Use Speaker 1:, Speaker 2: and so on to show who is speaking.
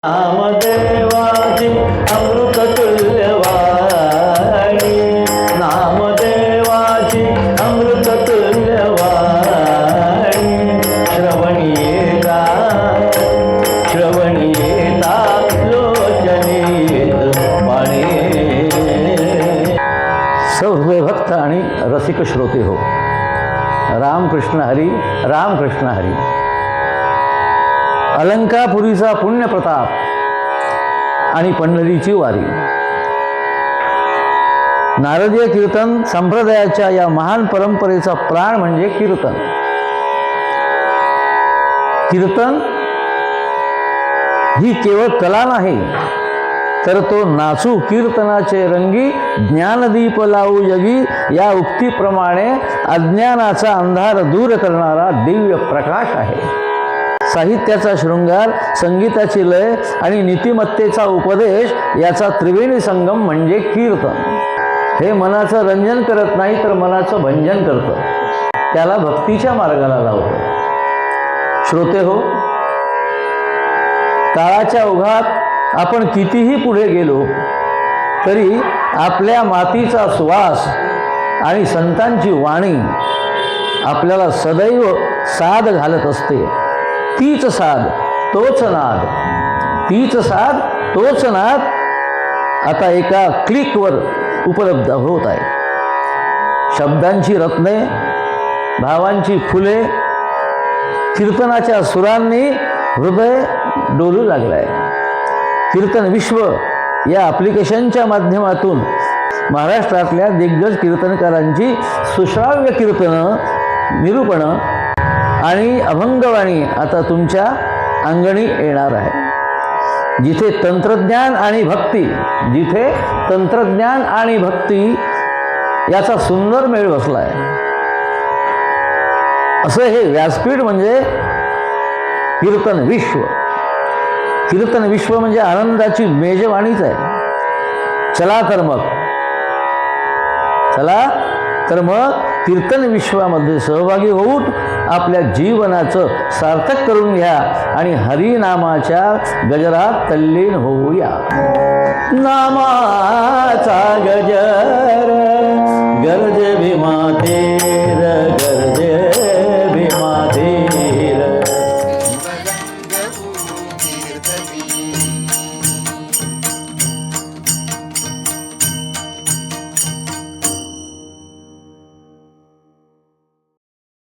Speaker 1: नामदेवाची अमृततुल्यवाणी, नामदेवाची अमृततुल्यवाणी, श्रवणी येता लोचनीत पाणी। सर्व भक्त आणि रसिक श्रोते हो, रामकृष्ण हरी, रामकृष्ण हरी। अलंकापुरीचा पुण्य प्रताप आणि पंढरीची वारी, नारदीय कीर्तन संप्रदायाच्या या महान परंपरेचा प्राण म्हणजे कीर्तन। कीर्तन ही केवळ कला नाही, तर तो नाचू कीर्तनाचे रंगी, ज्ञानदीप लावू जगी या उक्तीप्रमाणे अज्ञानाचा अंधार दूर करणारा दिव्य प्रकाश आहे। साहित्याचा शृंगार, संगीताची लय आणि नीतिमत्तेचा उपदेश याचा त्रिवेणी संगम म्हणजे कीर्तन। हे मनाचं रंजन करत नाही, तर मनाचं भंजन करतं, त्याला भक्तीच्या मार्गाला लावतं। श्रोते हो, काळाच्या ओघात आपण कितीही पुढे गेलो तरी आपल्या मातीचा सुवास आणि संतांची वाणी आपल्याला सदैव साद घालत असते। तीच साध तोच नाद, तीच साध तोच नाद आता एका क्लिकवर उपलब्ध होत आहे। शब्दांची रत्ने, भावांची फुले, कीर्तनाच्या सुरांनी हृदय डोलू लागलं आहे। कीर्तन विश्व या ॲप्लिकेशनच्या माध्यमातून महाराष्ट्रातल्या दिग्गज कीर्तनकारांची सुश्राव्य कीर्तनं, निरूपणं आणि अभंगवाणी आता तुमच्या अंगणी येणार आहे। जिथे तंत्रज्ञान आणि भक्ती, जिथे तंत्रज्ञान आणि भक्ती याचा सुंदर मेळ बसला आहे, असं हे व्यासपीठ म्हणजे कीर्तन विश्व। कीर्तन विश्व म्हणजे आनंदाची मेजवानीच आहे। चला तर मग कीर्तन विश्वामध्ये सहभागी होऊन आपल्या जीवनाचं सार्थक करून घ्या आणि हरिनामाच्या गजरात तल्लीन होऊया। नामाचा गजर गरजे भीमा तेर गरजे